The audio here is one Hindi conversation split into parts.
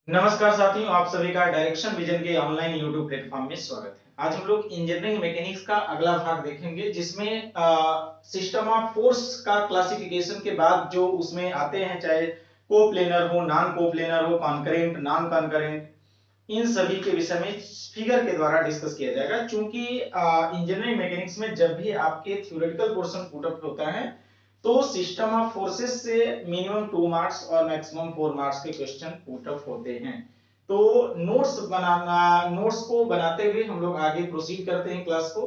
नमस्कार साथियों, आप सभी का डायरेक्शन विजन के ऑनलाइन यूट्यूब प्लेटफॉर्म में स्वागत है। आज हम लोग इंजीनियरिंग मैकेनिक्स का अगला भाग देखेंगे, जिसमें सिस्टम ऑफ फोर्स का क्लासिफिकेशन के बाद जो उसमें आते हैं, चाहे कोप्लेनर हो, नॉन कोप्लेनर हो, कॉन्करेंट, नॉन कॉन्करेंट, इन सभी के विषय में फिगर के द्वारा डिस्कस किया जाएगा। चूंकि इंजीनियरिंग मैकेनिक्स में जब भी आपके थ्योरेटिकल पोर्शन पुट अप होता है तो सिस्टम ऑफ फोर्सेस से मिनिमम 2 मार्क्स और मैक्सिमम 4 मार्क्स के क्वेश्चन पुट अप होते हैं। तो नोट्स को बनाते हुए हम लोग आगे प्रोसीड करते हैं क्लास को।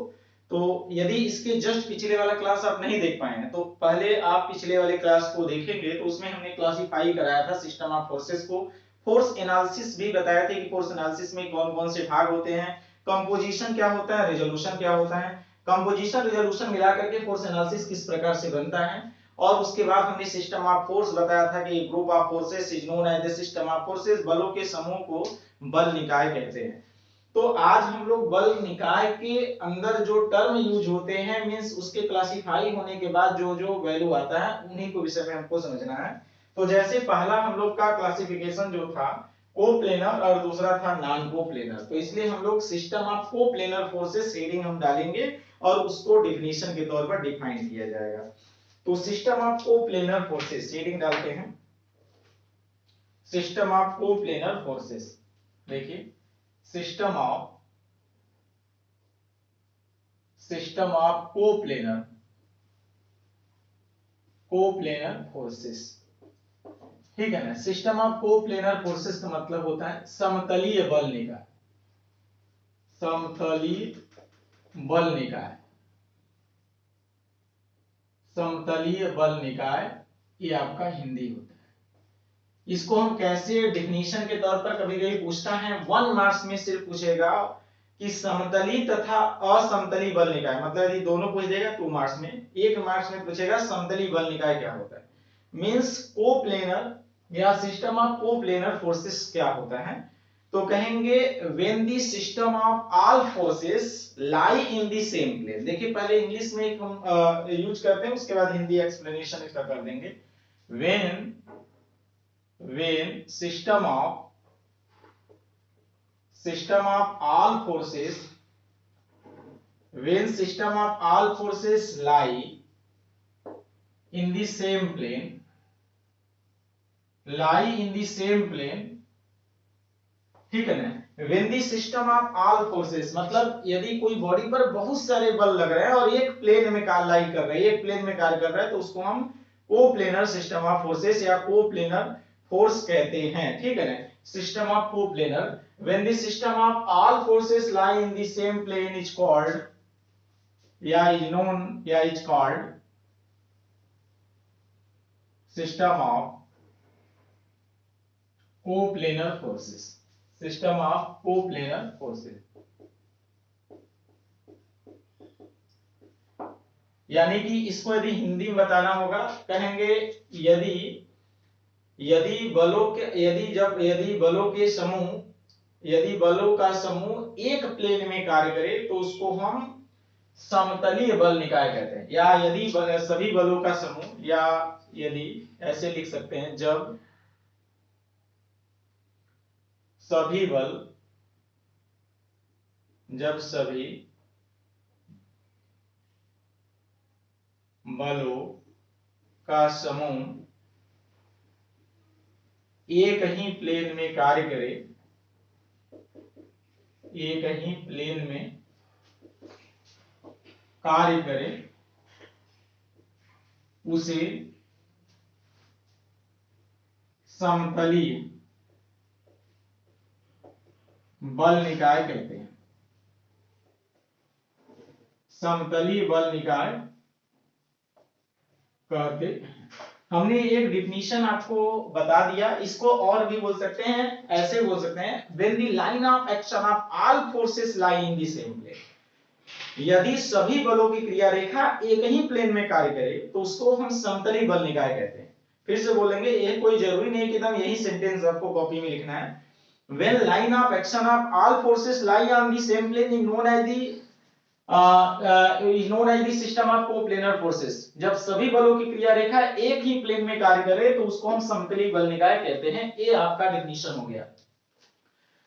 तो यदि इसके जस्ट पिछले वाला क्लास आप नहीं देख पाए हैं तो पहले आप पिछले वाले क्लास को देखेंगे, तो उसमें हमने क्लासिफाई कराया था सिस्टम ऑफ फोर्सेस को। फोर्स एनालिसिस भी बताया था कि फोर्स एनालिसिस में कौन कौन से भाग होते हैं, कंपोजिशन क्या होता है, रेजोल्यूशन क्या होता है, कंपोजिशन रेजोल्यूशन मिलाकर के फोर्स एनालिसिस किस प्रकार से बनता है। और उसके बाद हमने सिस्टम ऑफ फोर्स बताया था कि group of forces is known as the system of forces, बलों के समूह को बल निकाय कहते हैं। तो आज हम लोग बल निकाय के अंदर जो टर्म यूज होते हैं, मींस उसके क्लासिफाई होने के बाद जो जो वैल्यू आता है उन्हीं को विषय में हमको समझना है। तो जैसे पहला हम लोग का क्लासिफिकेशन जो था कोप्लेनर और दूसरा था नॉन कोप्लेनर, तो इसलिए हम लोग system of coplanar forces heading हम डालेंगे और उसको डेफिनेशन के तौर पर डिफाइन किया जाएगा। तो system of coplanar forces heading डालते हैं, सिस्टम ऑफ कोप्लेनर फोर्सेस। देखिए, सिस्टम ऑफ कोप्लेनर फोर्सेस, ठीक है ना। सिस्टम ऑफ कोप्लेनर फोर्सेस का मतलब होता है समतलीय बल निकाय, समतलीय बल निकाय, समतलीय बल निकाय, ये आपका हिंदी होता है। इसको हम कैसे डेफिनेशन के तौर पर कभी कभी पूछता है 1 मार्क्स में, सिर्फ पूछेगा कि समतली तथा असमतली बल निकाय, मतलब यदि दोनों पूछ देगा 2 मार्क्स में, 1 मार्क्स में पूछेगा समतली बल निकाय क्या होता है। मींस कोप्लेनर या सिस्टम ऑफ कोप्लेनर फोर्सेस क्या होता है। तो कहेंगे when the system of all forces lie in the same plane. देखिए, पहले इंग्लिश में एक हम यूज करते हैं, उसके बाद हिंदी एक्सप्लेनेशन इसका कर देंगे। When system of all forces when system of all forces lie in the same plane, ठीक है ना। when the system of all forces मतलब यदि कोई बॉडी पर बहुत सारे बल लग रहे हैं और एक प्लेन में लाई कर रहे हैं, एक प्लेन में कार्य कर रहा है, तो उसको हम कोप्लेनर सिस्टम ऑफ फोर्सेस या कोप्लेनर फोर्स कहते हैं, ठीक है ना। System of coplanar when the system of all forces lie in the same plane is called is called system of coplanar forces, system of coplanar forces। यानी कि इसको यदि हिंदी में बताना होगा, कहेंगे यदि यदि बलों के यदि जब यदि बलों के समूह यदि बलों का समूह एक प्लेन में कार्य करे तो उसको हम समतलीय बल निकाय कहते हैं। या यदि सभी बलों का समूह, या यदि ऐसे लिख सकते हैं, जब सभी बलों का समूह एक ही प्लेन में कार्य करे, एक ही प्लेन में कार्य करे, उसे समतलीय बल निकाय कहते हैं, समतलीय बल निकाय कहते हैं। हमने एक डिफिनीशन आपको बता दिया, इसको और भी बोल सकते हैं, ऐसे बोल सकते हैं when the line of action of all forces lie in the same plane। यदि सभी बलों की क्रिया रेखा एक ही प्लेन में कार्य करे तो उसको हम समतली बल निकाय कहते हैं। फिर से बोलेंगे, ये कोई जरूरी नहीं कि एकदम यही सेंटेंस आपको कॉपी में लिखना है। when line of action of all forces lie on the same plane is known as the known as the system of coplanar forces. जब सभी बलों की क्रिया रेखा एक ही प्लेन में कार्य करे तो उसको हम समतली बल निकाय कहते हैं। ये आपका डेफिनेशन हो गया।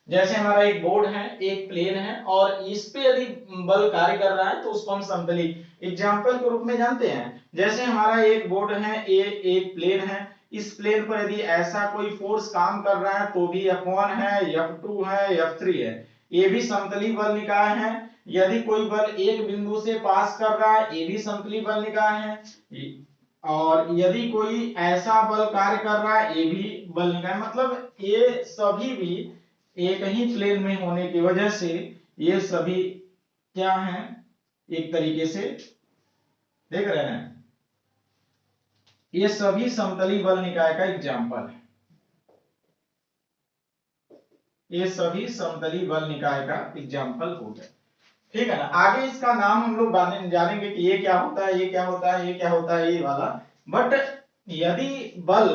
जैसे हमारा एक बोर्ड है, एक प्लेन है, और इस पे यदि बल कार्य कर रहा है तो उसको हम समतली एग्जांपल के रूप में जानते हैं। जैसे हमारा एक बोर्ड है, एक प्लेन है, इस प्लेन पर यदि ऐसा कोई फोर्स काम कर रहा है तो भी F1 है, F2 है, F3 है, ये भी समतली बल निकाय है। यदि कोई बल एक बिंदु से पास कर रहा है, ये भी समतली बल निकाय है। और यदि कोई ऐसा बल कार्य कर रहा है, ये भी बल निकाय। मतलब ये सभी भी एक ही प्लेन में होने की वजह से ये सभी क्या हैं, एक तरीके से देख रहे हैं, ये सभी समतली बल निकाय का एग्जाम्पल है। ये सभी समतली बल निकाय का एग्जाम्पल हो गया। ठीक है ना। आगे इसका नाम हम लोग जानेंगे कि ये क्या होता है, ये क्या होता है, ये क्या होता है, ये वाला। बट यदि बल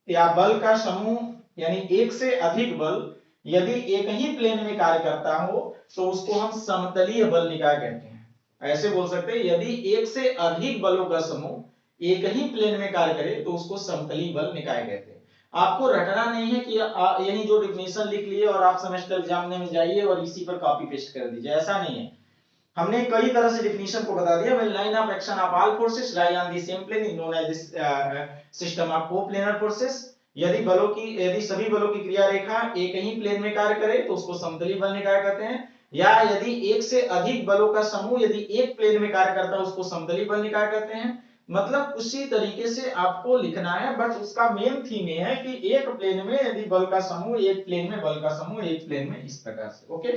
या बल का समूह यानी एक से अधिक बल यदि एक ही प्लेन में कार्य करता हो तो उसको हम समतलीय बल निकाय कहते हैं। ऐसे बोल सकते हैं, यदि एक से अधिक बलों का समूह एक ही प्लेन में कार्य करे तो उसको समतलीय बल निकाय कहते हैं। आपको रटना नहीं है कि यही जो डिफिनेशन लिख लिए और आप सेमेस्टर एग्जाम में जाइए और इसी पर कॉपी पेस्ट कर दीजिए, ऐसा नहीं है। हमने कई तरह से डिफिनेशन को बता दिया। When line of action of all forces lie on the same plane is known as system of coplanar forces. यदि सभी बलों की क्रिया रेखा एक ही प्लेन में कार्य करे तो उसको समतली बल निकाय कहते हैं। या यदि एक से अधिक बलों का समूह यदि एक प्लेन में कार्य करता है उसको समतली बल निकाय कहते हैं। मतलब उसी तरीके से आपको लिखना है, बट उसका मेन थीम ये है कि एक प्लेन में यदि बल का समूह, एक प्लेन में बल का समूह, एक प्लेन में, इस प्रकार से। ओके,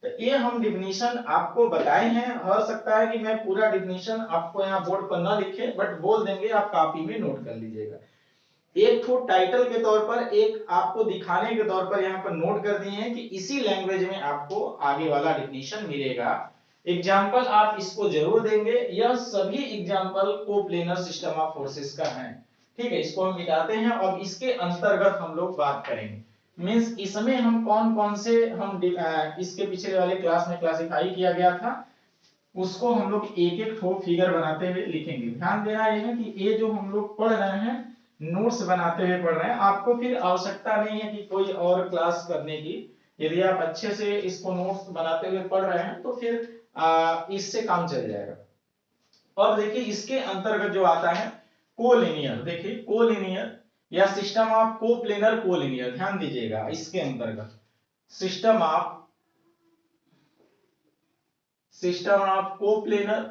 तो ये हम डिफिनीशन आपको बताए हैं। हो सकता है कि मैं पूरा डिफिनीशन आपको यहाँ बोर्ड पर ना लिखे, बट बोल देंगे, आप कॉपी में नोट कर लीजिएगा। एक तो टाइटल के तौर पर, एक आपको दिखाने के तौर पर यहाँ पर नोट कर दिए हैं कि इसी लैंग्वेज में आपको आगे वाला डिफिनीशन मिलेगा। एग्जाम्पल आप इसको जरूर देंगे। यह सभी example coplanar system of forces का है। ठीक है, इसको हम मिटाते हैं और इसके अंतर्गत हम लोग बात करेंगे। मींस इसमें हम कौन कौन से इसके पिछले वाले क्लास में क्लासिफाई किया गया था उसको हम लोग एक एक ठो फिगर बनाते हुए लिखेंगे। ध्यान देना यह है कि ये जो हम लोग पढ़ रहे हैं नोट्स बनाते हुए पढ़ रहे हैं, आपको फिर आवश्यकता नहीं है कि कोई और क्लास करने की। यदि आप अच्छे से इसको नोट्स बनाते हुए पढ़ रहे हैं तो फिर इससे काम चल जाएगा। और देखिए इसके अंतर्गत जो आता है कोलिनियर, देखिए कोलिनियर या सिस्टम ऑफ कोप्लेनर कोलिनियर, ध्यान दीजिएगा इसके अंतर्गत system of coplanar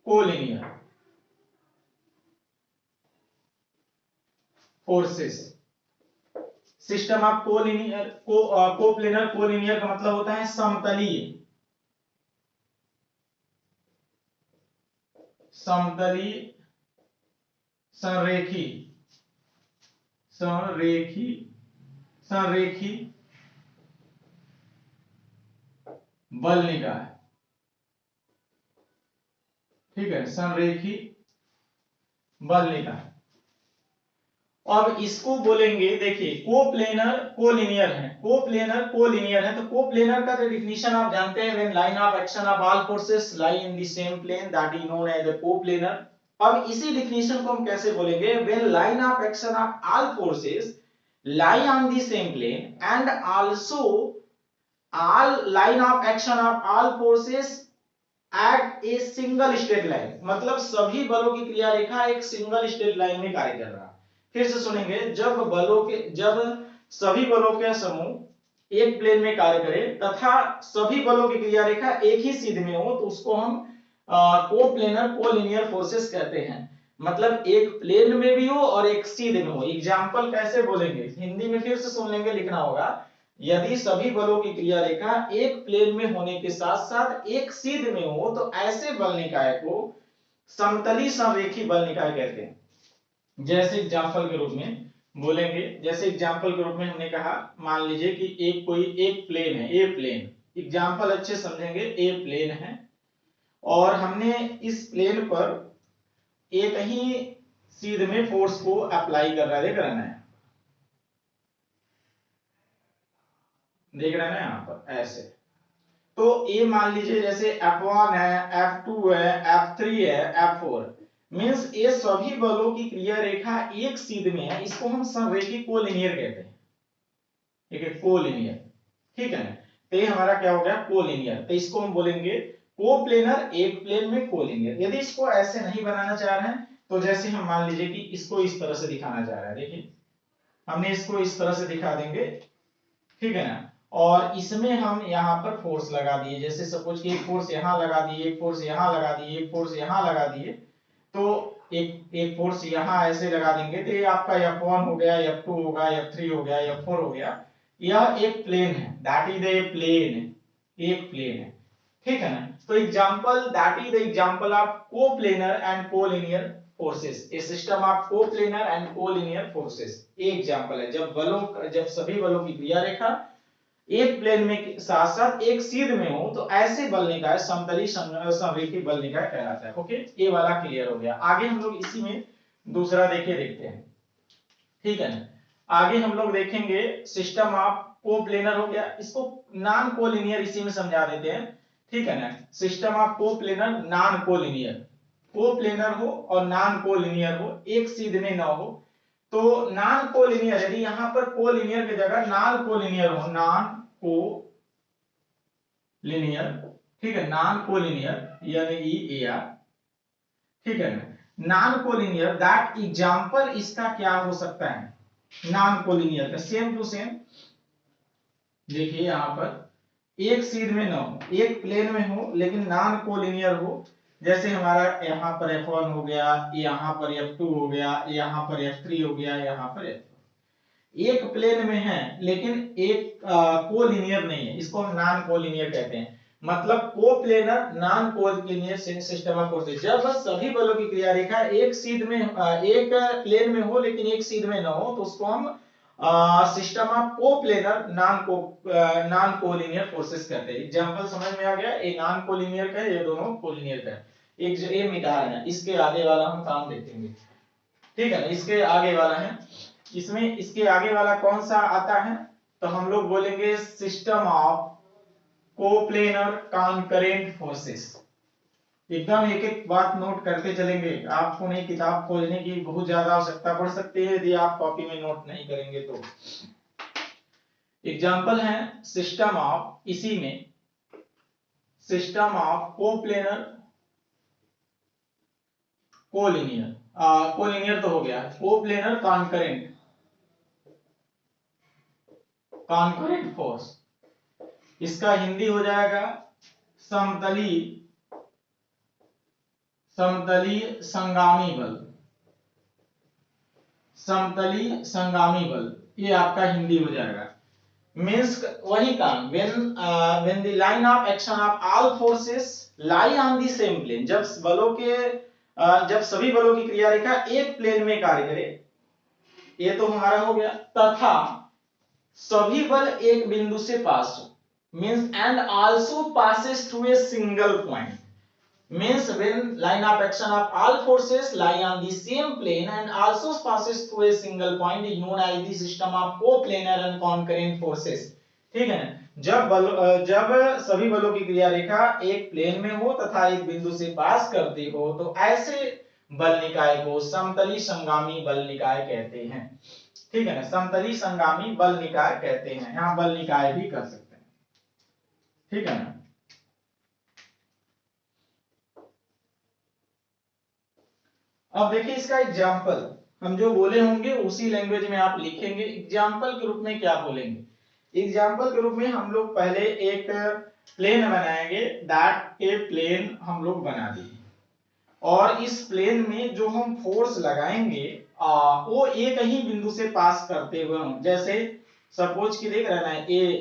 collinear forces. System of coplanar collinear का मतलब होता है समतलीय, समतलीय संरेखी, संरेखी, संरेखी बल निकाय। ठीक है, संरेखी बल निकाय। अब इसको बोलेंगे, देखिए कोप्लेनर कोलिनियर है, कोप्लेनर कोलिनियर है, तो कोप्लेनर का जो डिफिनीशन आप जानते हैं, when line of action of all forces lie in the same plane that is known as a coplanar. अब इसी डिफिनीशन को हम कैसे बोलेंगे, when line of action of all forces lie on the same plane and also all line of action of all forces at a single straight line। मतलब सभी बलों की क्रिया रेखा एक सिंगल स्ट्रेट लाइन में कार्य कर रहा है। फिर से सुनेंगे, जब सभी बलों के समूह एक प्लेन में कार्य करे तथा सभी बलों की क्रिया रेखा एक ही सीध में हो तो उसको हम कोप्लेनर कोलिनियर फोर्सेस कहते हैं। मतलब एक प्लेन में भी हो और एक सीध में हो। एग्जाम्पल कैसे बोलेंगे, हिंदी में फिर से सुन लेंगे, लिखना होगा। यदि सभी बलों की क्रिया रेखा एक प्लेन में होने के साथ साथ एक सीध में हो तो ऐसे बल निकाय को समतली संरेखी बल निकाय कहते हैं। जैसे एग्जाम्पल के रूप में बोलेंगे, जैसे एग्जाम्पल के रूप में हमने कहा, मान लीजिए कि एक प्लेन है, ए प्लेन। एग्जाम्पल अच्छे समझेंगे, ए प्लेन है और हमने इस प्लेन पर एक ही सीध में फोर्स को अप्लाई कर रहा है, देख रहे हैं, देख रहे हैं ना यहाँ पर ऐसे। तो ये मान लीजिए जैसे F1 है, F2 है, F3 है, F4, मींस ये सभी बलों की क्रिया रेखा एक सीध में है, इसको हम संरेखी कोलिनियर कहते हैं। ठीक है, कोलिनियर, ठीक है ना। तो ये हमारा क्या हो गया, कोलिनियर। तो इसको हम बोलेंगे कोप्लेनर, एक प्लेन में कोलिनियर। यदि इसको ऐसे नहीं बनाना चाह रहे हैं तो जैसे हम मान लीजिए कि इसको इस तरह से दिखाना चाह रहे हैं, देखिए हमने इसको इस तरह से दिखा देंगे, ठीक है ना। और इसमें हम यहाँ पर फोर्स लगा दिए, जैसे सपोज कि एक फोर्स यहाँ लगा दिए, एक फोर्स यहाँ लगा दिए, एक फोर्स यहाँ लगा दिए, तो एक फोर्स यहाँ ऐसे लगा देंगे, तो ये आपका F1 हो गया, F2 होगा, F3 हो गया, F4 हो गया। यह एक प्लेन है, दैट इज ए प्लेन, एक प्लेन है, ठीक है ना। तो example, that is the example of coplanar and collinear forces, A system of coplanar and collinear forces. ये एग्जांपल है जब सभी बलों की क्रिया रेखा एक प्लेन में साथ साथ एक सीध में हो तो ऐसे बल निकाय समतली संरेखी बल निकाय कहलाता है। ओके, ये वाला क्लियर हो गया। आगे हम लोग इसी में दूसरा देखते हैं, ठीक है ना। आगे हम लोग देखेंगे सिस्टम ऑफ कोप्लेनर हो गया, इसको नॉन कोलिनियर इसी में समझा देते हैं, ठीक है ना। System of coplanar, non collinear, coplanar हो और नॉन कोलिनियर हो, एक सीध में ना हो। तो नॉन कोलिनियर, यदि यहां पर कोलिनियर की जगह नॉन कोलिनियर हो, नॉन कोलिनियर, ठीक है, नॉन कोलिनियर यानी ई आर, ठीक है ना। नॉन कोलिनियर, दैट एग्जांपल इसका क्या हो सकता है, नॉन कोलिनियर का सेम टू सेम। देखिए यहां पर एक सीध में ना हो, एक प्लेन में हो लेकिन नॉन कोलिनियर हो, जैसे हमारा यहाँ पर F1 हो गया, यहाँ पर F2 हो गया, यहाँ पर F3 हो गया, यहाँ पर एक प्लेन में है लेकिन एक कोलिनियर नहीं है, इसको हम नॉन कोलिनियर कहते हैं। मतलब coplanar non collinear system of forces, जब सभी बलों की क्रिया रेखा एक सीध में एक प्लेन में हो लेकिन एक सीध में ना हो तो उसको हम system of coplanar non collinear forces कहते हैं। एग्जांपल समझ में आ गया, ये नॉन कोलिनियर का है, ये दोनों कोलिनियर का है। एक जो ये मिटा है, इसके आगे वाला हम काम देखेंगे, ठीक है ना। इसके आगे वाला है, इसमें इसके आगे वाला कौन सा आता है, तो हम लोग बोलेंगे system of coplanar concurrent forces. एकदम एक एक बात नोट करते चलेंगे, आपको नहीं किताब खोलने की बहुत ज्यादा आवश्यकता पड़ सकती है यदि आप कॉपी में नोट नहीं करेंगे तो। एग्जांपल है सिस्टम ऑफ, इसी में system of coplanar collinear, collinear तो हो गया, कोप्लेनर कॉन्करेंट, कॉन्करेंट फोर्स, इसका हिंदी हो जाएगा समतली समतली संगामी बल, समतली संगामी बल, ये आपका हिंदी हो जाएगा। मींस वही काम, when the line of action of all forces lie on the same plane, जब सभी बलों की क्रिया रेखा एक प्लेन में कार्य करे, ये तो हमारा हो गया, तथा सभी बल एक बिंदु से पास हो, means and also passes through a single point, means when line of action of all forces lie on the same plane and also passes through a single point is known as the system of coplanar and concurrent forces, ठीक है ना। जब सभी बलों की क्रिया रेखा एक प्लेन में हो तथा एक बिंदु से पास करती हो तो ऐसे बल निकाय को समतली संगामी बल निकाय कहते हैं, ठीक है ना। समतली संगामी बल निकाय कहते हैं, यहां बल निकाय भी कर सकते हैं, ठीक है ना। अब देखिए इसका एग्जाम्पल, हम जो बोले होंगे उसी लैंग्वेज में आप लिखेंगे। एग्जाम्पल के रूप में क्या बोलेंगे, एग्जाम्पल के रूप में हम लोग पहले एक प्लेन बनाएंगे, दैट ए प्लेन हम लोग बना दिए, और इस प्लेन में जो हम फोर्स लगाएंगे वो एक ही बिंदु से पास करते हुए हों। जैसे सपोज कि देख रहे हैं ये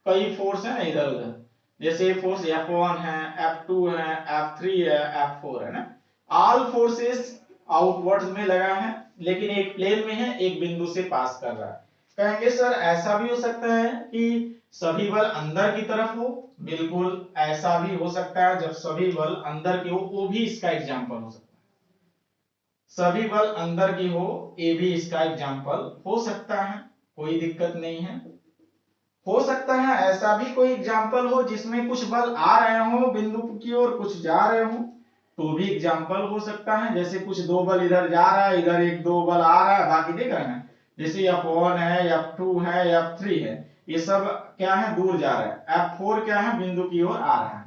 कई फोर्स है ना इधर उधर, जैसे फोर्स F1 है, F2 है, F3 है, F4 है ना, ऑल फोर्सेस आउटवर्ड्स में लगा है लेकिन एक प्लेन में है, एक बिंदु से पास कर रहा है। कहेंगे सर ऐसा भी हो सकता है कि सभी बल अंदर की तरफ हो, बिल्कुल ऐसा भी हो सकता है, जब सभी बल अंदर की हो वो भी इसका एग्जांपल हो सकता है, सभी बल अंदर की हो ये भी इसका एग्जांपल हो सकता है, कोई दिक्कत नहीं है। हो सकता है ऐसा भी कोई एग्जाम्पल हो जिसमें कुछ बल आ रहे हो बिंदु की ओर, कुछ जा रहे हो, तो भी एग्जाम्पल हो सकता है। जैसे कुछ दो बल इधर जा रहा है, इधर एक दो बल आ रहा है, बाकी देख रहे हैं, जैसे F1 है, F2 है, F3 है, ये सब क्या है, दूर जा रहा है। F4 क्या है, बिंदु की ओर आ रहा है,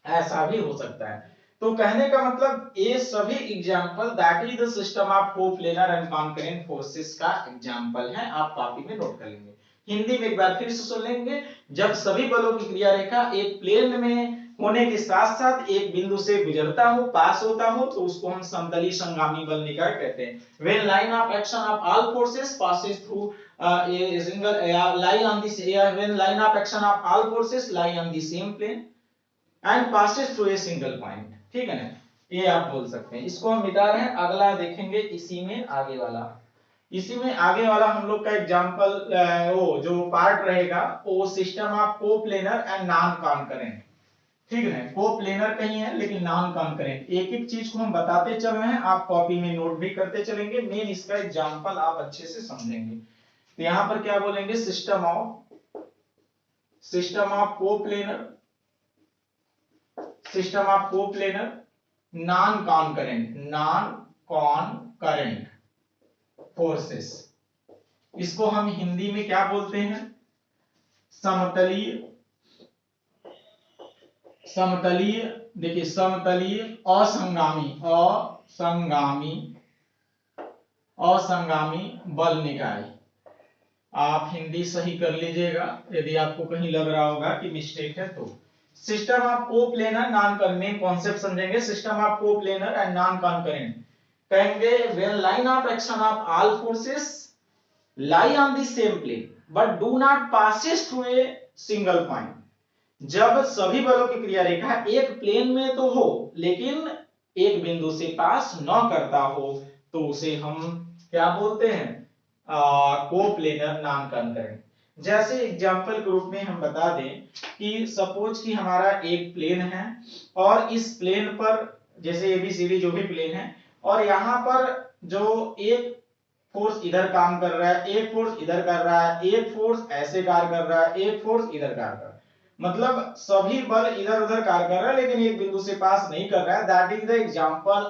ऐसा भी हो सकता है। तो कहने का मतलब ये सभी example that is the system of coplanar and concurrent forces का एग्जांपल है, आप कॉपी में नोट कर लेंगे। हिंदी में एक बार फिर से सुन लेंगे। जब सभी बलों की क्रिया रेखा एक प्लेन में होने के साथ साथ एक बिंदु से गुजरता हो, पास होता हो, तो उसको हम समतली संगामी बल निकाय कहते हैं। When line of action of all forces passes through a single lie on this when line of action of all forces lie on the same plane and passes through a single point, ठीक है ना, ये आप बोल सकते हैं। इसको हम मिटा रहे हैं, अगला देखेंगे इसी में आगे वाला। इसी में आगे वाला हम लोग का एग्जांपल वो जो पार्ट रहेगा वो system of coplanar and non concurrent, ठीक है। कोप्लेनर कहीं है लेकिन नॉन कॉन्करेंट, एक एक चीज को हम बताते चल रहे हैं, आप कॉपी में नोट भी करते चलेंगे। मेन इसका एग्जांपल आप अच्छे से समझेंगे। तो यहां पर क्या बोलेंगे, system of coplanar, system of coplanar non concurrent forces, इसको हम हिंदी में क्या बोलते हैं, समतलीय, समतलीय, देखिए समतलीय असंगामी, असंगामी बल निकाय। आप हिंदी सही कर लीजिएगा यदि आपको कहीं लग रहा होगा कि मिस्टेक है तो। System of coplanar non concurrent concept समझेंगे। System of coplanar and non concurrent कहेंगे when line of action of all forces lie on the same plane but do not passes through a single point, जब सभी बलों की क्रिया रेखा एक प्लेन में तो हो लेकिन एक बिंदु से पास न करता हो, तो उसे हम क्या बोलते हैं, कोप्लेनर नॉन कॉन्करेंट। जैसे एग्जांपल के रूप में हम बता दें कि सपोज कि हमारा एक प्लेन है और इस प्लेन पर जैसे एबीसीडी जो भी प्लेन है, और यहाँ पर जो एक फोर्स इधर काम कर रहा है, एक फोर्स इधर कर रहा है, एक फोर्स ऐसे कार्य कर रहा है, एक फोर्स इधर कार्य कर रहा है, मतलब सभी बल इधर उधर कार्य कर रहा है लेकिन एक बिंदु से पास नहीं कर रहा है। That is the example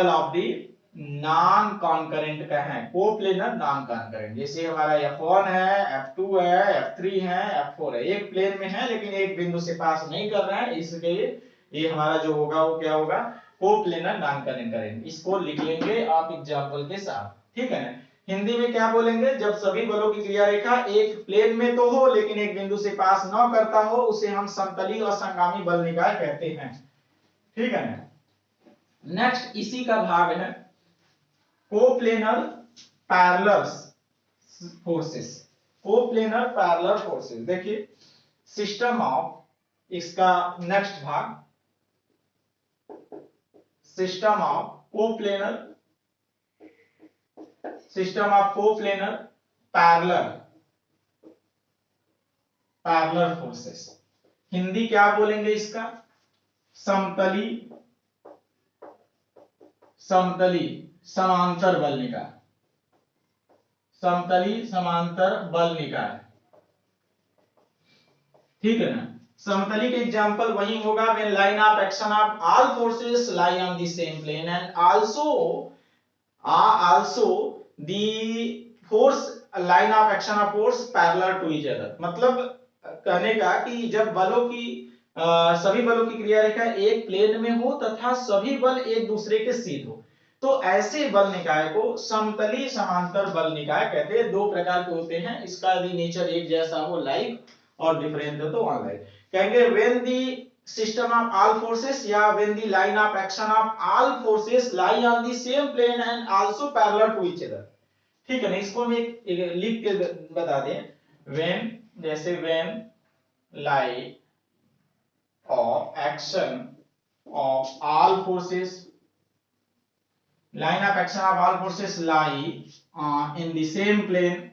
of the non concurrent का है, कोप्लेनर नॉन कॉन्करेंट। जैसे हमारा F1 है, F2 है, F3 है, F4 है, एक प्लेन में है लेकिन एक बिंदु से पास नहीं कर रहा है, इसलिए ये हमारा जो होगा वो क्या होगा, कोप्लेनर नॉन कॉन्करेंट। इसको लिख लेंगे आप एग्जांपल के साथ, ठीक है ना। हिंदी में क्या बोलेंगे, जब सभी बलों की क्रिया रेखा एक प्लेन में तो हो लेकिन एक बिंदु से पास न करता हो, उसे हम समतली और संगामी बल निकाय कहते हैं, ठीक है ना। नेक्स्ट इसी का भाग है coplanar parallel forces, coplanar parallel forces. देखिए सिस्टम ऑफ, इसका नेक्स्ट भाग system of coplanar, system of coplanar parallel parallel forces. Hindi क्या बोलेंगे इसका, समतली, समतली समांतर बल निकाय, समतली समांतर बल निकाय, ठीक है ना। समतली के एग्जांपल वही होगा when line of action of all forces lie on the same plane and also the force line of action of force parallel to each other. मतलब कहने का कि जब बलों की सभी बलों की क्रिया रेखा एक प्लेन में हो तथा सभी बल एक दूसरे के सीध हो, तो ऐसे बल निकाय को समतली समांतर बल निकाय कहते हैं। दो प्रकार के होते हैं, इसका यदि नेचर एक जैसा हो लाइक और डिफरेंट हो तो अनलाइक। कहेंगे when the system of all forces या when the line of action of all forces lie on the same plane and also parallel to each other, ठीक है ना। इसको हम एक लिख के बता दें, when, जैसे when line of action of all forces, line of action of all forces lie in the same plane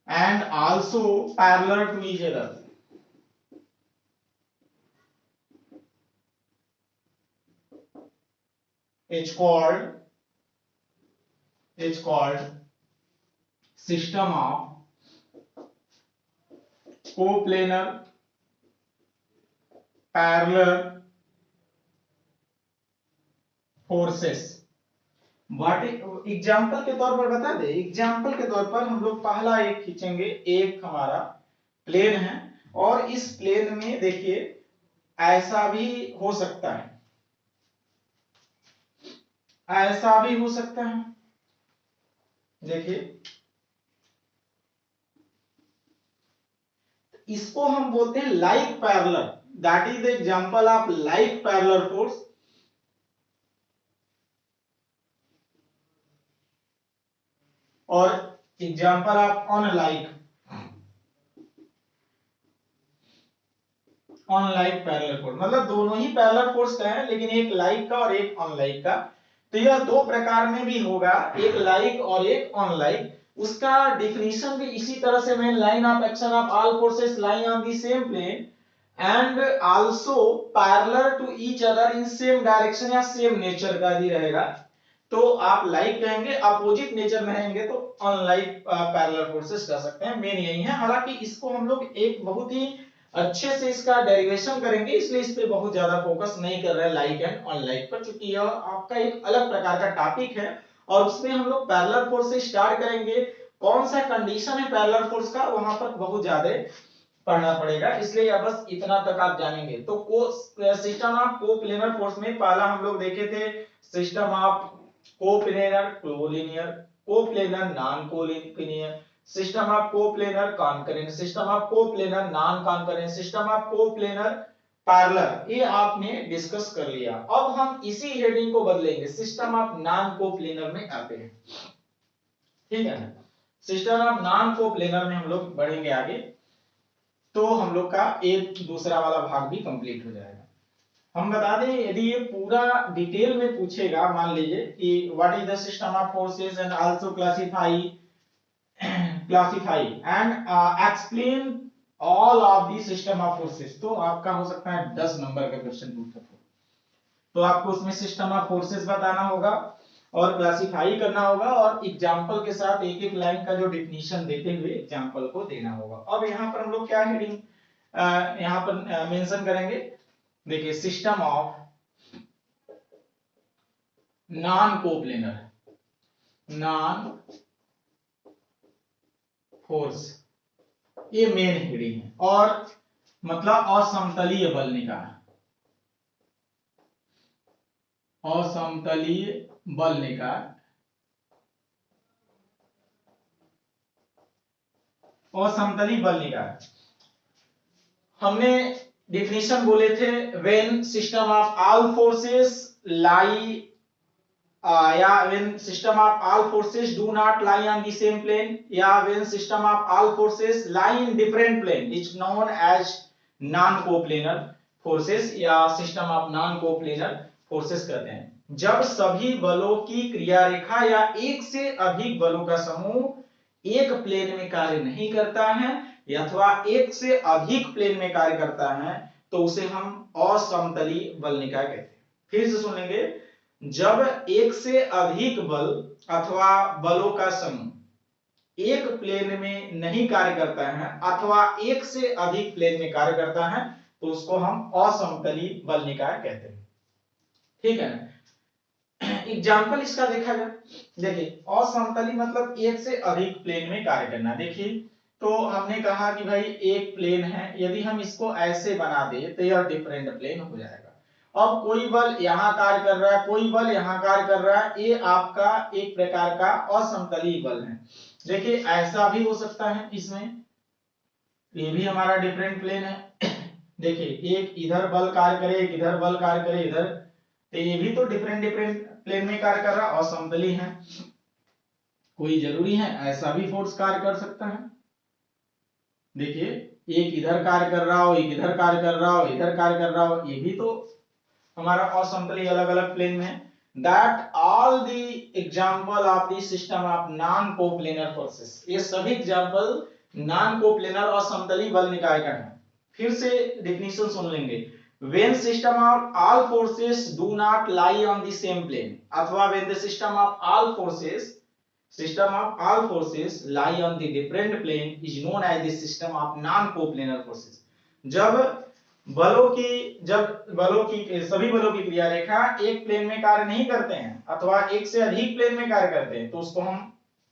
and also parallel to each other, it's called is called system of coplanar parallel forces। What example के तौर पर बता दे, एग्जाम्पल के तौर पर हम लोग पहला एक खींचेंगे। एक हमारा प्लेन है और इस प्लेन में देखिए ऐसा भी हो सकता है, ऐसा भी हो सकता है। देखिए इसको हम बोलते हैं like parallel, that is the example of like parallel force. और example of unlike, unlike parallel force, मतलब दोनों ही पैरेलल फोर्स का है लेकिन एक लाइक का और एक अनलाइक का। तो यह दो प्रकार में भी होगा, एक लाइक और एक अनलाइक। उसका डिफिनीशन भी इसी तरह से, मैं line of action of all forces lying on the same plane and also parallel to each other in same direction या सेम नेचर का भी रहेगा। तो आप लाइक कहेंगे, अपोजिट नेचर में रहेंगे तो अनलाइक पैरेलल फोर्सेस कह सकते हैं। मेन यही है। हालांकि इसको हम लोग एक बहुत ही अच्छे से इसका डेरिवेशन करेंगे, इसलिए इस पे बहुत ज्यादा फोकस नहीं कर रहे हैं लाइक एंड अनलाइक पर, क्योंकि यह आपका एक अलग प्रकार का टॉपिक है और उसमें हम लोग पैरेलल फोर्स से स्टार्ट करेंगे। कौन सा कंडीशन है पैरेलल फोर्स का, वहां पर बहुत ज्यादा पढ़ना पड़ेगा, इसलिए बस इतना तक आप जानेंगे। तो सिस्टम ऑफ कोप्लेनर फोर्स में पहला हम लोग देखे थे system of coplanar collinear, coplanar non collinear, system of coplanar concurrent, system of coplanar non concurrent, system of coplanar parallel, ये आपने डिस्कस कर लिया। अब हम इसी हेडिंग को बदलेंगे, सिस्टम ऑफ नॉन कोप्लेनर में आते हैं। ठीक है ना, सिस्टम ऑफ नॉन कोप्लेनर में हम लोग बढ़ेंगे आगे, तो हम लोग का एक दूसरा वाला भाग भी कंप्लीट हो जाएगा। हम बता दें, यदि ये पूरा डिटेल में पूछेगा, मान लीजिए कि what is the system of forces and also classify and explain all of the system of forces, तो आपका हो सकता है 10 नंबर का क्वेश्चन पूछा। तो आपको उसमें सिस्टम ऑफ फोर्सेस बताना होगा और क्लासिफाई करना होगा और एग्जांपल के साथ एक एक लाइन का जो डेफिनेशन देते हुए एग्जांपल को देना होगा। अब यहाँ पर हम लोग क्या हेडिंग यहाँ पर मेंशन करेंगे, देखिए system of non coplanar, non force, ये मेन हेडिंग है। और मतलब असमतलीय बल निकाय, असमतलीय बल निकाय, असमतलीय बल निकाय। हमने डिफिनीशन बोले थे, when system of all forces lie या when system of all forces do not lie on the same plane, या when system of all forces lie in different plane is known as non coplanar forces, या system of non coplanar forces कहते हैं। जब सभी बलों की क्रिया रेखा या एक से अधिक बलों का समूह एक प्लेन में कार्य नहीं करता है अथवा एक से अधिक प्लेन में कार्य करता है, तो उसे हम असमतलीय बल निकाय कहते हैं। फिर से सुन लेंगे, जब एक से अधिक बल अथवा बलों का समूह एक प्लेन में नहीं कार्य करता है अथवा एक से अधिक प्लेन में कार्य करता है, तो उसको हम असमतलीय बल निकाय कहते हैं। ठीक है, एग्जाम्पल इसका देखा जाए, देखिए असमतलीय मतलब एक से अधिक प्लेन में कार्य करना। देखिए तो हमने कहा कि भाई एक प्लेन है, यदि हम इसको ऐसे बना दे तो यह डिफरेंट प्लेन हो जाएगा। अब कोई बल यहाँ कार्य कर रहा है, कोई बल यहाँ कार्य कर रहा है, ये आपका एक प्रकार का असमतलीय बल है। देखिए ऐसा भी हो सकता है, इसमें ये भी हमारा डिफरेंट प्लेन है। देखिए एक इधर बल कार्य करे, एक इधर बल कार्य करे, इधर, तो ये भी तो डिफरेंट डिफरेंट प्लेन में कार्य कर रहा, असमतलीय है। कोई जरूरी है ऐसा भी फोर्स कार्य कर सकता है। देखिए एक इधर कार्य कर रहा हो, एक इधर कार्य कर रहा हो, इधर कार्य कर रहा हो, ये भी तो हमारा असमतलीय अलग अलग प्लेन में। That all the example of the system of non coplanar forces, ये सभी एग्जांपल नॉन कोप्लेनर और समतलीय बल निकाय का है। फिर से डेफिनेशन सुन लेंगे, when system of all forces do not lie on the same plane अथवा when the system of all forces system of all forces lie on the different plane is known as the system of non coplanar forces. जब बलों की सभी बलों की क्रिया रेखा एक प्लेन में कार्य नहीं करते हैं अथवा एक से अधिक प्लेन में कार्य करते हैं तो उसको हम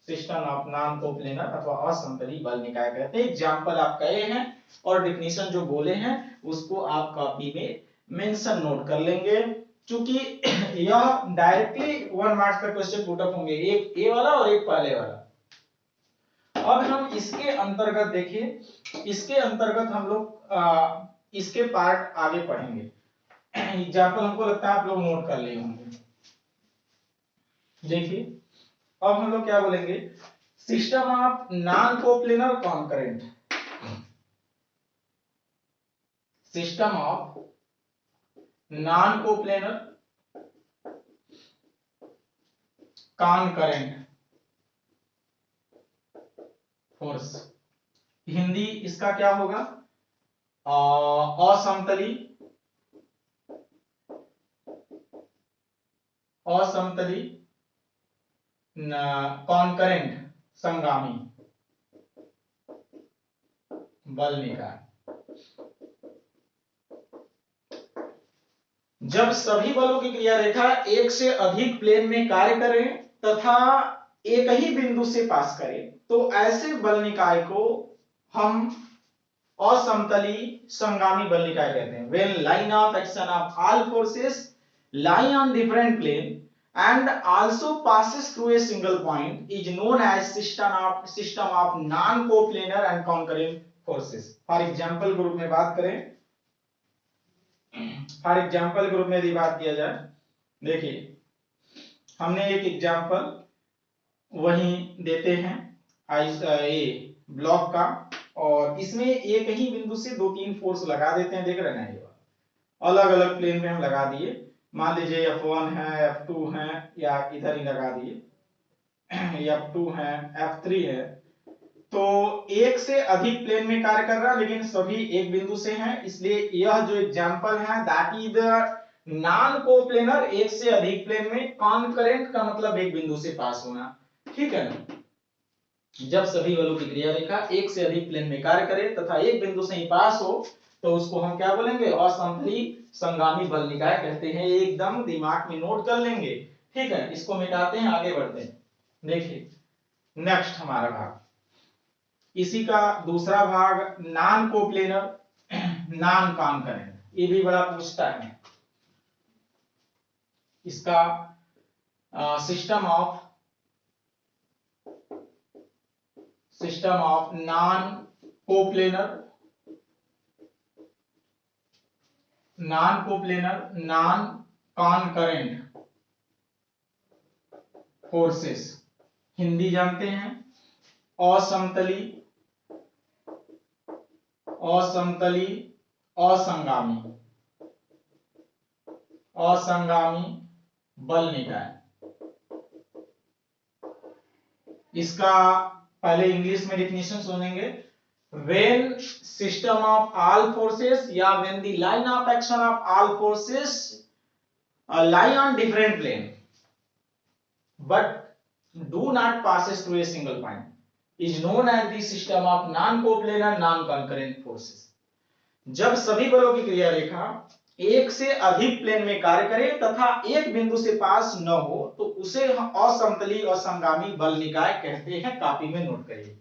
सिस्टम ऑफ नॉन कोप्लेनर अथवा असमतली बल निकाय कहते हैं। एग्जांपल आप कहे हैं और डिफिनीशन जो बोले हैं उसको आप कॉपी में मेंशन नोट कर लेंगे, क्योंकि यह डायरेक्टली 1 मार्क्स का क्वेश्चन पुट अप होंगे, एक ए वाला और एक पहले वाला। अब हम इसके अंतर्गत देखिए, इसके अंतर्गत हम लोग इसके पार्ट आगे पढ़ेंगे। एग्जाम्पल हमको लगता है आप लोग नोट कर लिए होंगे। देखिए अब हम लोग क्या बोलेंगे, system of non coplanar concurrent, system of non coplanar concurrent force, Hindi इसका क्या होगा, असमतली कॉन्करेंट संगामी बल निकाय। जब सभी बलों की क्रिया रेखा एक से अधिक प्लेन में कार्य करें तथा एक ही बिंदु से पास करें तो ऐसे बल निकाय को हम असमतली संगामी बल निकाय कहते हैं। When line of action of all forces lie on different plane and also passes through a single point is known as system of non-coplanar and concurrent forces. For example group में बात करें, फॉर एग्जाम्पल ग्रुप में यदि बात किया जाए, देखिए हमने एक एग्जाम्पल वही देते हैं ए ब्लॉक का, और इसमें एक ही बिंदु से 2-3 फोर्स लगा देते हैं, देख रहे हैं ये अलग अलग प्लेन में हम लगा दिए, मान लीजिए F1 है, F2 है, या इधर ही लगा दिए F2 है, F3 है, तो एक से अधिक प्लेन में कार्य कर रहा है लेकिन सभी एक बिंदु से हैं, इसलिए यह जो एग्जांपल है that is the non coplanar, एक से अधिक प्लेन में, कॉन्करेंट का मतलब एक बिंदु से पास होना, ठीक है ना। जब सभी बलों की क्रिया रेखा एक से अधिक प्लेन में कार्य करे तथा एक बिंदु से ही पास हो तो उसको हम क्या बोलेंगे, असमतली संगामी बल निकाय कहते हैं। ये एकदम दिमाग में नोट कर लेंगे, ठीक है। इसको मिटाते हैं, आगे बढ़ते हैं। देखिए नेक्स्ट हमारा भाग, इसी का दूसरा भाग नॉन कोप्लेनर नॉन कॉन्करेंट, ये भी बड़ा पूछता है। इसका system of non coplanar non concurrent forces, Hindi जानते हैं, असमतली असंगामी बल निकाय। इसका पहले इंग्लिश में डिफिनेशन सुनेंगे, when system of all forces या when the line of action of all forces lie on different plane but do not passes through a single point is known as the system of non-coplanar non-concurrent forces। जब सभी बलों की क्रिया रेखा एक से अधिक प्लेन में कार्य करे तथा एक बिंदु से पास न हो तो उसे असमतली असंगामी बल निकाय कहते हैं। कॉपी में नोट करिए।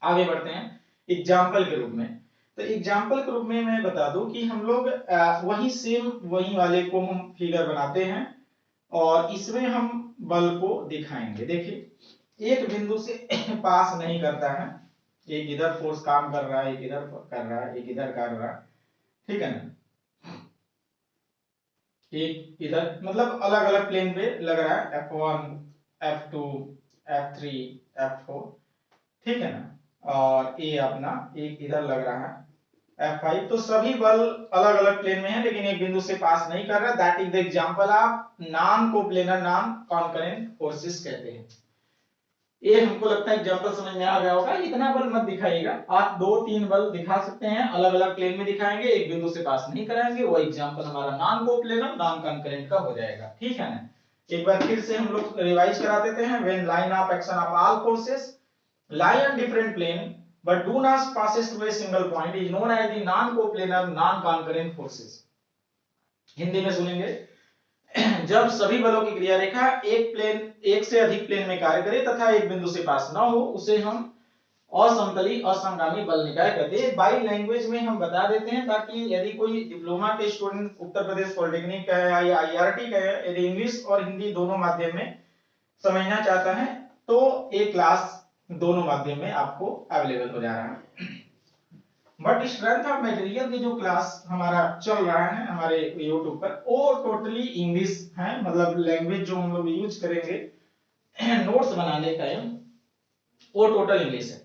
आगे बढ़ते हैं एग्जाम्पल के रूप में। तो एग्जाम्पल के रूप में मैं बता दूं कि हम लोग वही सेम वही वाले को हम फिगर बनाते हैं और इसमें हम बल को दिखाएंगे। देखिए एक बिंदु से पास नहीं करता है, एक इधर फोर्स काम कर रहा है, एक इधर कर रहा है, एक इधर कर रहा है, ठीक है ना। एक इधर मतलब अलग अलग प्लेन पे लग रहा है, F1 F2 F3 F4, ठीक है ना, और ये अपना एक इधर लग रहा है F5। तो सभी बल अलग अलग प्लेन में है लेकिन एक बिंदु से पास नहीं कर रहा, that is the example of non coplanar non concurrent forces कहते हैं। ये हमको लगता है एग्जांपल समझ में आ गया होगा। इतना बल मत दिखाइएगा, आप 2-3 बल दिखा सकते हैं, अलग अलग प्लेन में दिखाएंगे, एक बिंदु से पास नहीं कराएंगे, वो एग्जांपल हमारा नॉन कोप्लेनर नॉन कॉन्करेंट का हो जाएगा, ठीक है ना। एक बार फिर से हम लोग रिवाइज करा देते हैं। When line of action of all forces lie on different plane but do not passes through a single point is known as the non coplanar non concurrent forces। Hindi में सुनेंगे, जब सभी बलों की क्रिया रेखा एक से अधिक प्लेन में कार्य करे तथा एक बिंदु से पास न हो उसे हम असमतली असंगामी बल निकाय कहते हैं। बाई लैंग्वेज में हम बता देते हैं ताकि यदि कोई डिप्लोमा के स्टूडेंट उत्तर प्रदेश पॉलिटेक्निक का है या आईआरटी का है, यदि इंग्लिश और हिंदी दोनों माध्यम में समझना चाहता है तो एक क्लास दोनों माध्यम में आपको अवेलेबल हो जा रहा है। बट स्ट्रेंथ ऑफ मटेरियल की जो क्लास हमारा चल रहा है हमारे YouTube पर वो टोटली इंग्लिश है, मतलब लैंग्वेज जो हम लोग यूज करेंगे नोट्स बनाने का वो टोटल इंग्लिश है,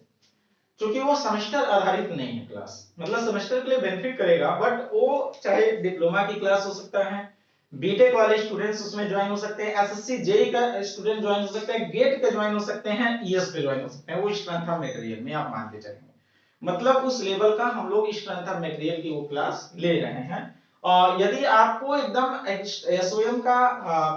क्योंकि वो सेमेस्टर आधारित नहीं है क्लास, मतलब सेमेस्टर के लिए बेनिफिट करेगा बट वो चाहे डिप्लोमा की क्लास हो सकता है, बीटेक वाले स्टूडेंट्स उसमें ज्वाइन हो सकते हैं, एसएससी जेई का स्टूडेंट ज्वाइन हो सकता है, गेट के ज्वाइन हो सकते हैं, ईएस पे ज्वाइन हो सकते हैं। वो स्ट्रेंथ ऑफ मटेरियल में आप मान के चलेंगे, मतलब उस लेवल का हम लोग स्ट्रेंथ ऑफ मटेरियल की वो क्लास ले रहे हैं। और यदि आपको एकदम एसओएम का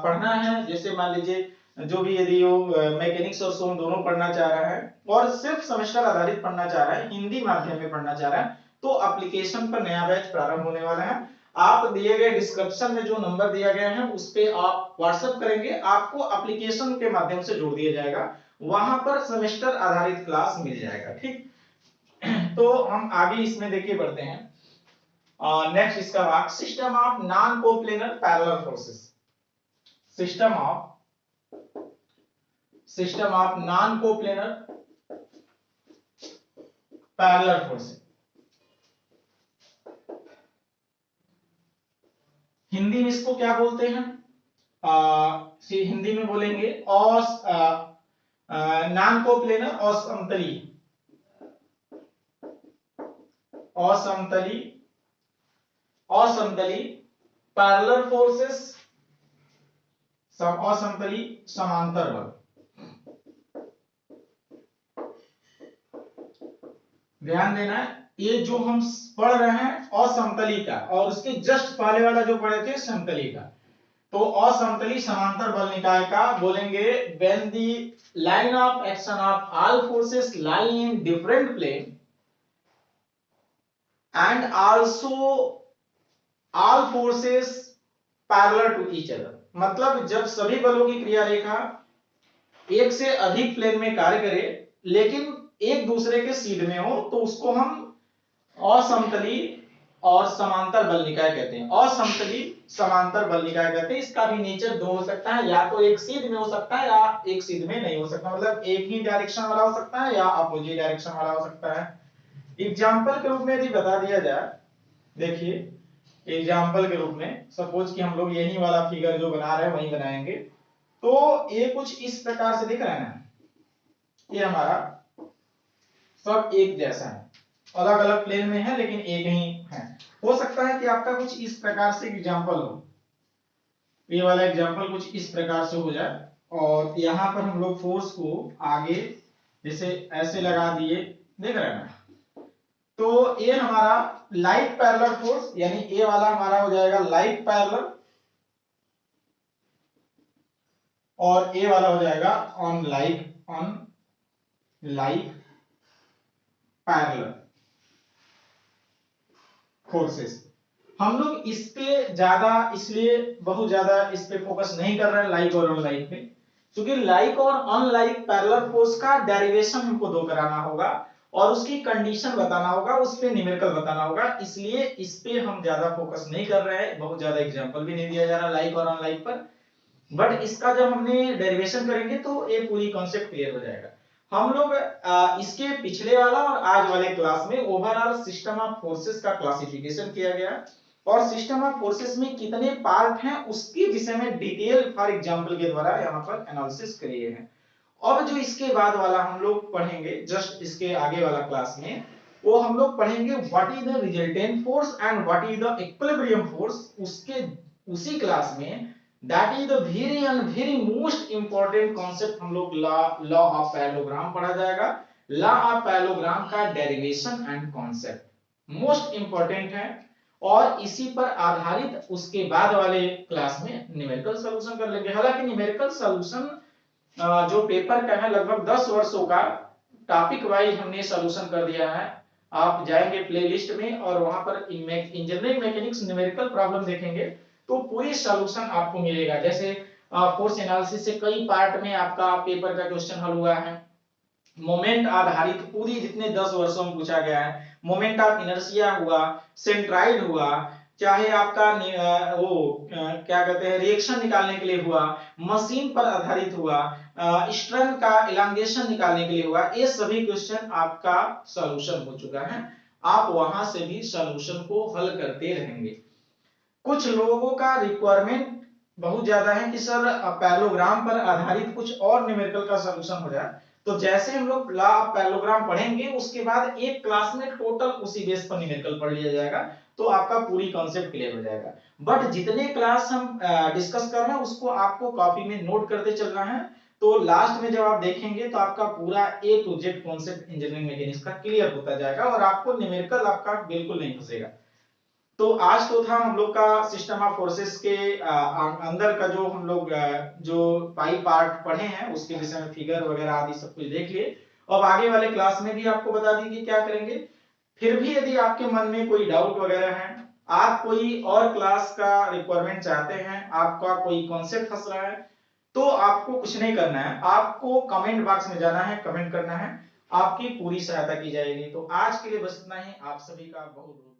पढ़ना है, जैसे मान लीजिए जो भी यदि वो मैकेनिक्स और सोम दोनों पढ़ना चाह रहा है और सिर्फ सेमेस्टर आधारित पढ़ना चाह रहा है, हिंदी माध्यम में पढ़ना चाह रहा है, तो एप्लीकेशन पर नया बैच प्रारंभ होने वाला है। आप दिए गए डिस्क्रिप्शन में जो नंबर दिया गया है उस पे आप व्हाट्सएप करेंगे, आपको एप्लीकेशन के माध्यम से जोड़ दिया जाएगा, वहां पर सेमेस्टर आधारित क्लास मिल जाएगा। ठीक, तो हम आगे इसमें देखिए बढ़ते हैं। नेक्स्ट इसका वाक्य, system of non coplanar parallel forces. System of non coplanar parallel forces, Hindi में इसको क्या बोलते हैं? हिंदी में बोलेंगे नॉन कोप्लेनर असमतली, असमतली असमतली पैरेलल फोर्सेस, असमतली समांतर बल। ध्यान देना है, ये जो हम पढ़ रहे हैं असमतली का और उसके जस्ट पहले वाला जो पढ़े थे समतली का, तो असमतली समांतर बल निकाय का बोलेंगे when the line of action of all forces lie in different plane and also all forces parallel to each other। मतलब जब सभी बलों की क्रिया रेखा एक से अधिक प्लेन में कार्य करे लेकिन एक दूसरे के सीध में हो तो उसको हम असमतली और समांतर बल निकाय कहते हैं। असमतली समांतर बल निकाय कहते हैं। इसका भी नेचर दो हो सकता है, या तो एक सीध में हो सकता है या एक सीध में नहीं हो सकता, मतलब एक ही डायरेक्शन वाला हो सकता है या अपोजिट डायरेक्शन वाला हो सकता है। एग्जांपल के रूप में यदि बता दिया जाए, देखिए एग्जांपल के रूप में सपोज कि हम लोग यही वाला फिगर जो बना रहे हैं वही बनाएंगे, तो ये कुछ इस प्रकार से दिख रहा है ना, ये हमारा सब एक जैसा है, अलग अलग प्लेन में है लेकिन एक ही है। हो सकता है कि आपका कुछ इस प्रकार से एग्जांपल हो, ये वाला एग्जांपल कुछ इस प्रकार से हो जाए और यहाँ पर हम लोग फोर्स को आगे जैसे ऐसे लगा दिए, देख रहे हैं ना, तो ये हमारा लाइक पैरेलल फोर्स, यानी ये वाला हमारा हो जाएगा लाइक पैरेलल और ये वाला हो जाएगा ऑन लाइक पैरेलल फोर्सेस। हम लोग इस पे ज्यादा इसलिए बहुत ज्यादा इस पे फोकस नहीं कर रहे हैं लाइक और अनलाइक पे, क्योंकि लाइक और अनलाइक पैरेलल फोर्स का डेरिवेशन हमको दो कराना होगा और उसकी कंडीशन बताना होगा, उस पे न्यूमेरिकल बताना होगा, इसलिए इस पे हम ज्यादा फोकस नहीं कर रहे हैं, बहुत ज्यादा एग्जांपल भी नहीं दिया जा रहा लाइक और अनलाइक पर। बट इसका जब हमने डेरिवेशन करेंगे तो ये पूरी कॉन्सेप्ट क्लियर हो जाएगा। हम लोग इसके पिछले वाला और आज वाले क्लास में ओवरऑल सिस्टम ऑफ फोर्सेस का क्लासिफिकेशन किया गया और सिस्टम ऑफ फोर्सेस में कितने पार्ट हैं उसके विषय में डिटेल फॉर एग्जांपल के द्वारा यहाँ पर एनालिसिस किए हैं। अब जो इसके बाद वाला हम लोग पढ़ेंगे, जस्ट इसके आगे वाला क्लास में, वो हम लोग पढ़ेंगे what is the resultant force and what is the equilibrium force. उसके उसी क्लास में that is the very most important concept हम लोग लॉ ऑफ पैरेललोग्राम पढ़ा जाएगा। लॉ ऑफ पैरेललोग्राम का derivation and concept most important है और इसी पर आधारित उसके बाद वाले क्लास में न्यूमेरिकल सॉल्यूशन कर लेंगे। हालांकि न्यूमेरिकल सॉल्यूशन जो पेपर का है लगभग 10 वर्षों का टॉपिक वाइज हमने सॉल्यूशन कर दिया है। आप जाएंगे प्लेलिस्ट में और वहां पर इंजीनियरिंग मैकेनिक्स न्यूमेरिकल प्रॉब्लम देखेंगे तो पूरी सॉल्यूशन आपको मिलेगा। जैसे फोर्स एनालिसिस से कई पार्ट में आपका पेपर का क्वेश्चन हल हुआ है। मोमेंट आधारित पूरी जितने 10 वर्षों में पूछा गया है, मोमेंट ऑफ इनर्शिया हुआ, सेंट्राइड हुआ, चाहे आपका क्या कहते हैं रिएक्शन निकालने के लिए हुआ, मशीन पर आधारित हुआ, स्ट्रेन का इलांगेशन निकालने के लिए हुआ, ये सभी क्वेश्चन आपका सॉल्यूशन हो चुका है। आप वहां से भी सॉल्यूशन को हल करते रहेंगे। कुछ लोगों का रिक्वायरमेंट बहुत ज्यादा है कि सर पैरेललोग्राम पर आधारित कुछ और न्यूमेरिकल का सॉल्यूशन हो जाए। तो जैसे हम लोग लॉ ऑफ पैरेललोग्राम पढ़ेंगे उसके बाद एक क्लास में टोटल उसी बेस पर न्यूमेरिकल पढ़ लिया जाएगा, तो आपका पूरी कॉन्सेप्ट क्लियर हो जाएगा। बट जितने क्लास हम डिस्कस कर रहे हैं उसको आपको कॉपी में नोट करते चलना है। तो लास्ट में जब आप देखेंगे तो आपका पूरा A to Z concept engineering mechanics का क्लियर होता जाएगा और आपको न्यूमेरिकल आपका बिल्कुल नहीं फंसेगा। तो आज तो था हम लोग का सिस्टम ऑफ फोर्सेस के अंदर का जो हम लोग जो पाई पार्ट पढ़े हैं उसके विषय में फिगर वगैरह आदि सब कुछ देख लिए। अब आगे वाले क्लास में भी आपको बता दी कि क्या करेंगे। फिर भी यदि आपके मन में कोई डाउट वगैरह है, आप कोई और क्लास का रिक्वायरमेंट चाहते हैं, आपका कोई कॉन्सेप्ट फंस रहा है, तो आपको कुछ नहीं करना है, आपको कमेंट बॉक्स में जाना है, कमेंट करना है, आपकी पूरी सहायता की जाएगी। तो आज के लिए बस इतना ही। आप सभी का बहुत बहुत